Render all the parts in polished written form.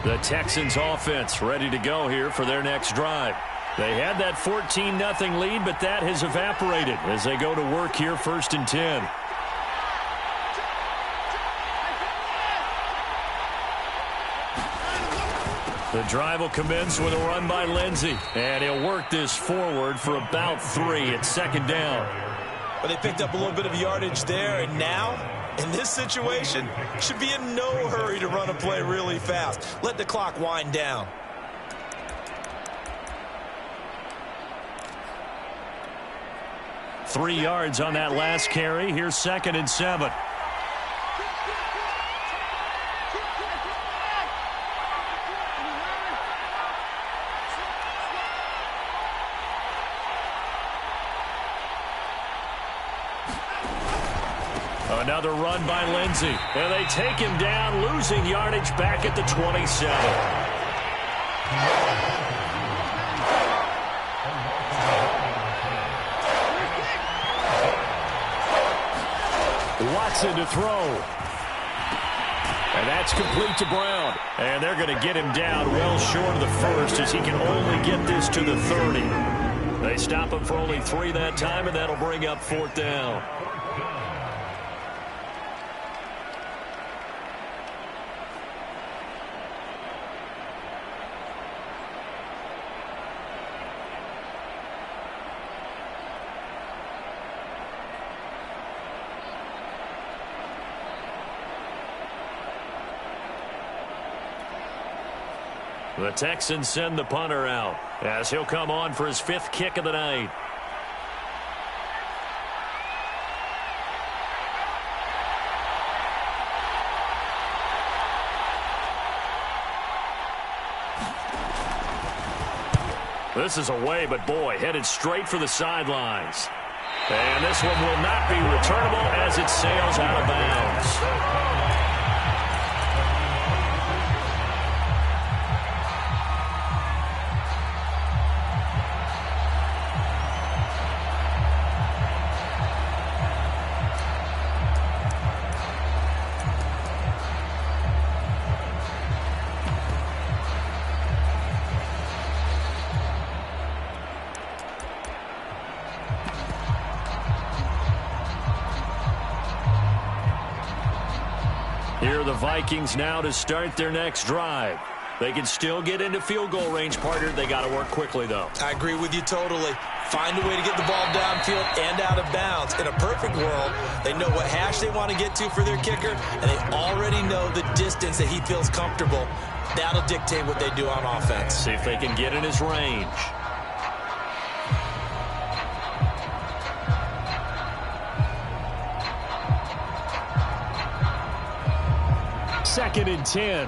The Texans offense ready to go here for their next drive. They had that 14-0 lead, but that has evaporated as they go to work here 1st and 10. The drive will commence with a run by Lindsey, and he'll work this forward for about 3 at 2nd down. Well, they picked up a little bit of yardage there, and now, in this situation, should be in no hurry to run a play really fast. Let the clock wind down. Three yards on that last carry. Here's 2nd and 7. Another run by Lindsey. And they take him down, losing yardage back at the 27. Watson to throw. And that's complete to Brown. And they're going to get him down well short of the first as he can only get this to the 30. They stop him for only 3 that time, and that'll bring up 4th down. The Texans send the punter out as he'll come on for his 5th kick of the night. This is away, but boy, headed straight for the sidelines. And this one will not be returnable as it sails out of bounds. Here are the Vikings now to start their next drive. They can still get into field goal range, partner. They got to work quickly, though. I agree with you totally. Find a way to get the ball downfield and out of bounds. In a perfect world, they know what hash they want to get to for their kicker, and they already know the distance that he feels comfortable. That'll dictate what they do on offense. See if they can get in his range. Second and 10.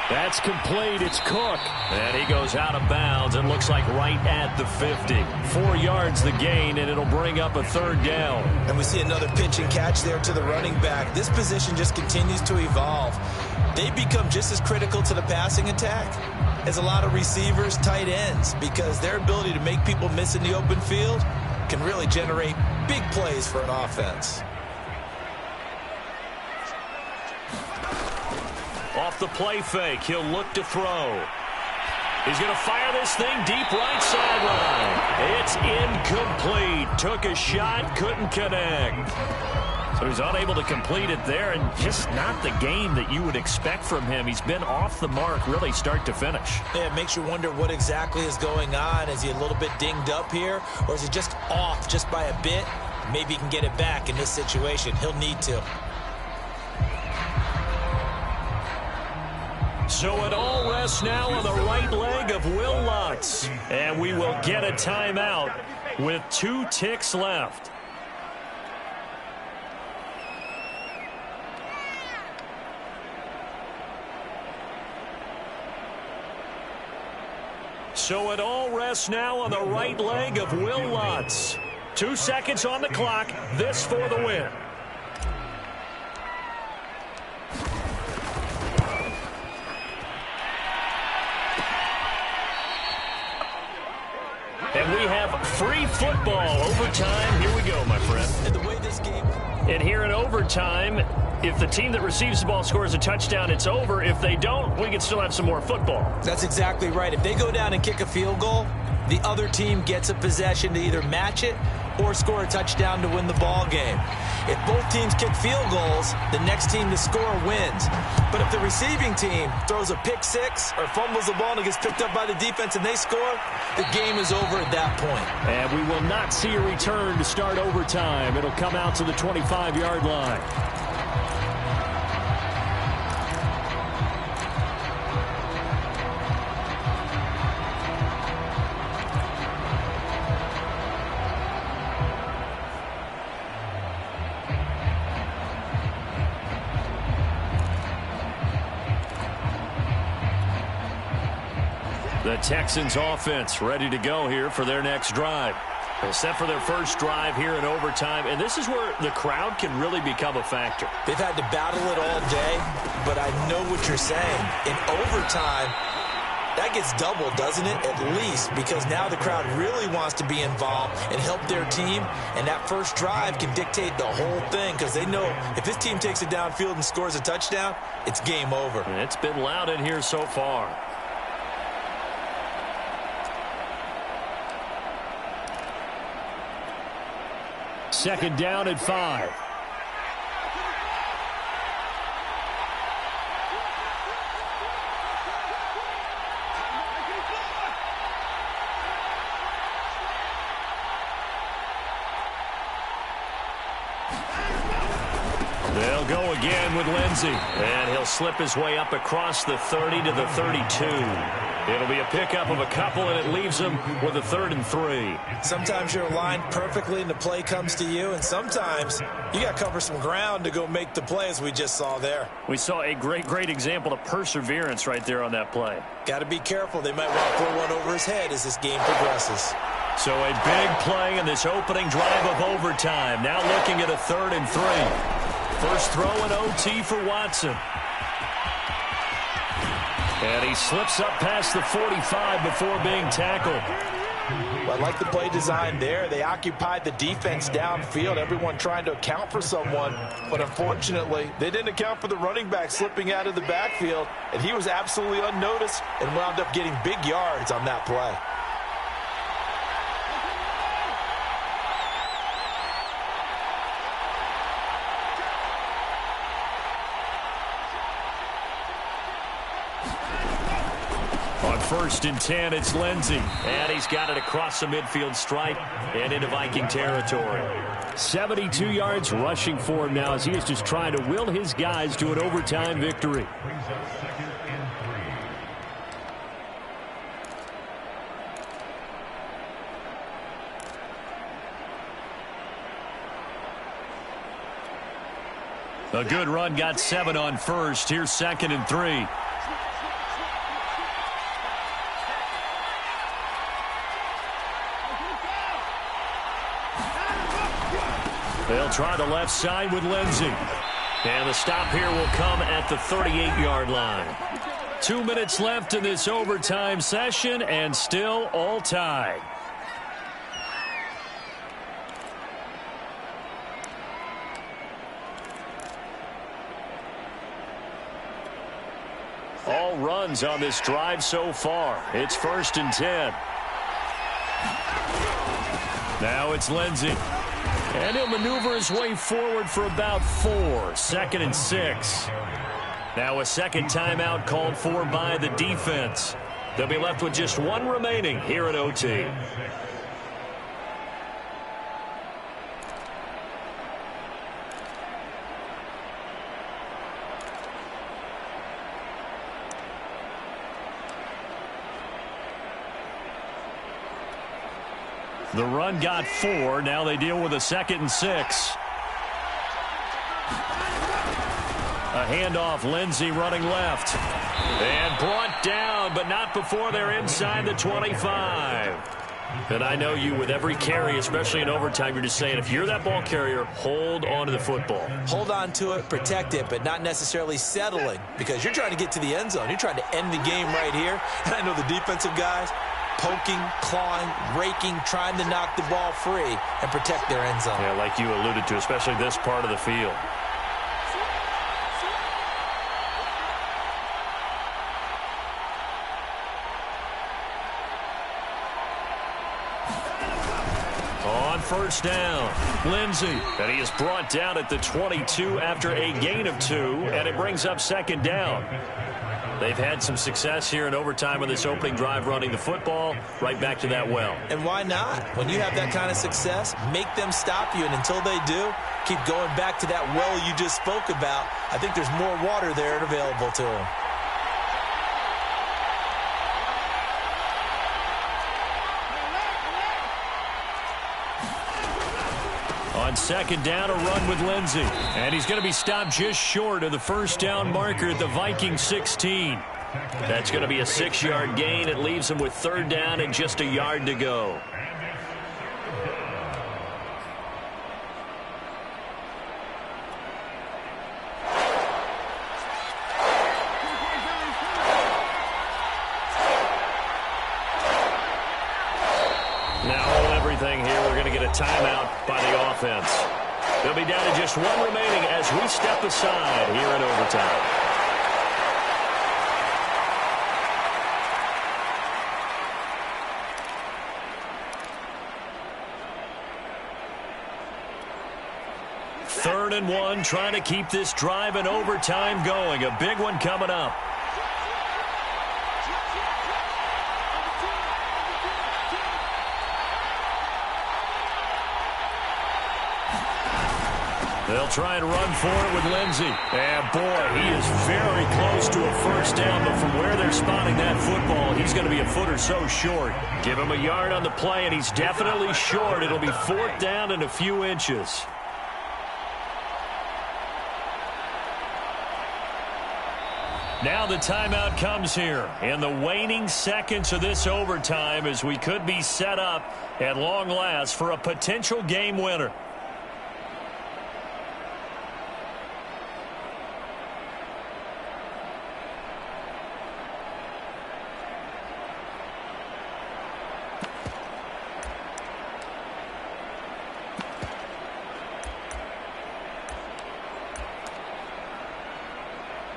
That's complete. It's Cook. And he goes out of bounds and looks like right at the 50. 4 yards the gain, and it'll bring up a 3rd down. And we see another pitch and catch there to the running back. This position just continues to evolve. They become just as critical to the passing attack as a lot of receivers, tight ends, because their ability to make people miss in the open field can really generate big plays for an offense. Off the play fake, he'll look to throw. He's going to fire this thing deep right sideline. It's incomplete. Took a shot, couldn't connect. So he's unable to complete it there, and just not the game that you would expect from him. He's been off the mark really start to finish. Yeah, it makes you wonder what exactly is going on. Is he a little bit dinged up here, or is he just off just by a bit? Maybe he can get it back in this situation. He'll need to. So it all rests now on the right leg of Will Lutz. And we will get a timeout with 2 ticks left. So it all rests now on the right leg of Will Lutz. 2 seconds on the clock. This for the win. And we have football. Overtime, here we go, my friend. And the way this game... And here in overtime, if the team that receives the ball scores a touchdown, it's over. If they don't, we can still have some more football. That's exactly right. If they go down and kick a field goal, the other team gets a possession to either match it or score a touchdown to win the ball game. If both teams kick field goals, the next team to score wins. But if the receiving team throws a pick six or fumbles the ball and it gets picked up by the defense and they score, the game is over at that point. And we will not see a return to start overtime. It'll come out to the 25-yard line. The Texans offense ready to go here for their next drive. They're set for their first drive here in overtime, and this is where the crowd can really become a factor. They've had to battle it all day, but I know what you're saying. In overtime, that gets doubled, doesn't it? At least, because now the crowd really wants to be involved and help their team, and that first drive can dictate the whole thing because they know if this team takes it downfield and scores a touchdown, it's game over. And it's been loud in here so far. Second down at 5. They'll go again with Lindsey. And he'll slip his way up across the 30 to the 32. It'll be a pickup of a couple, and it leaves him with a 3rd and 3. Sometimes you're aligned perfectly and the play comes to you, and sometimes you got to cover some ground to go make the play, as we just saw there. We saw a great example of perseverance right there on that play. Got to be careful. They might want to throw one over his head as this game progresses. So a big play in this opening drive of overtime. Now looking at a 3rd and 3. First throw in OT for Watson. And he slips up past the 45 before being tackled. Well, I like the play design there. They occupied the defense downfield, everyone trying to account for someone. But unfortunately, they didn't account for the running back slipping out of the backfield. And he was absolutely unnoticed and wound up getting big yards on that play. On 1st and 10, it's Lindsey. And he's got it across the midfield stripe and into Viking territory. 72 yards rushing for him now as he is just trying to will his guys to an overtime victory. A good run, got 7 on 1st. Here's 2nd and 3. They'll try the left side with Lindsey. And the stop here will come at the 38-yard line. 2 minutes left in this overtime session, and still all tied. All runs on this drive so far. It's 1st and 10. Now it's Lindsey. And he'll maneuver his way forward for about 4. 2nd and 6. Now a second timeout called for by the defense. They'll be left with just 1 remaining here at OT. The run got 4. Now they deal with a 2nd and 6. A handoff, Lindsey running left. And brought down, but not before they're inside the 25. And I know you, with every carry, especially in overtime, you're just saying, if you're that ball carrier, hold on to the football. Hold on to it, protect it, but not necessarily settling, because you're trying to get to the end zone. You're trying to end the game right here. And I know the defensive guys, poking, clawing, raking, trying to knock the ball free and protect their end zone. Yeah, like you alluded to, especially this part of the field. On first down, Lindsey. And he is brought down at the 22 after a gain of 2, and it brings up second down. They've had some success here in overtime on this opening drive running the football. Right back to that well. And why not? When you have that kind of success, make them stop you, and until they do, keep going back to that well you just spoke about. I think there's more water there available to them. On second down, a run with Lindsey. And he's going to be stopped just short of the first down marker at the Vikings 16. That's going to be a 6-yard gain. It leaves him with third down and just a yard to go. Timeout by the offense. They'll be down to just 1 remaining as we step aside here in overtime. Third and 1, trying to keep this drive in overtime going. A big one coming up. They'll try and run for it with Lindsey. And, boy, he is very close to a first down, but from where they're spotting that football, he's going to be a foot or so short. Give him a yard on the play, and he's definitely short. It'll be 4th down and a few inches. Now the timeout comes here in the waning seconds of this overtime as we could be set up at long last for a potential game winner.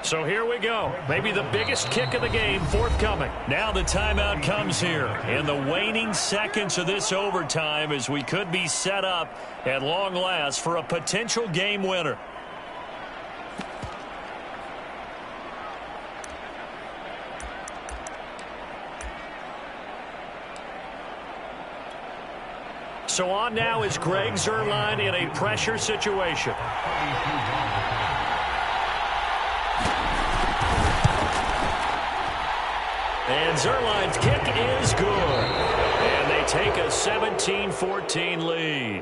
So here we go. Maybe the biggest kick of the game forthcoming. Now the timeout comes here in the waning seconds of this overtime as we could be set up at long last for a potential game winner. So on now is Greg Zuerlein in a pressure situation. And Zuerlein's kick is good. And they take a 17-14 lead.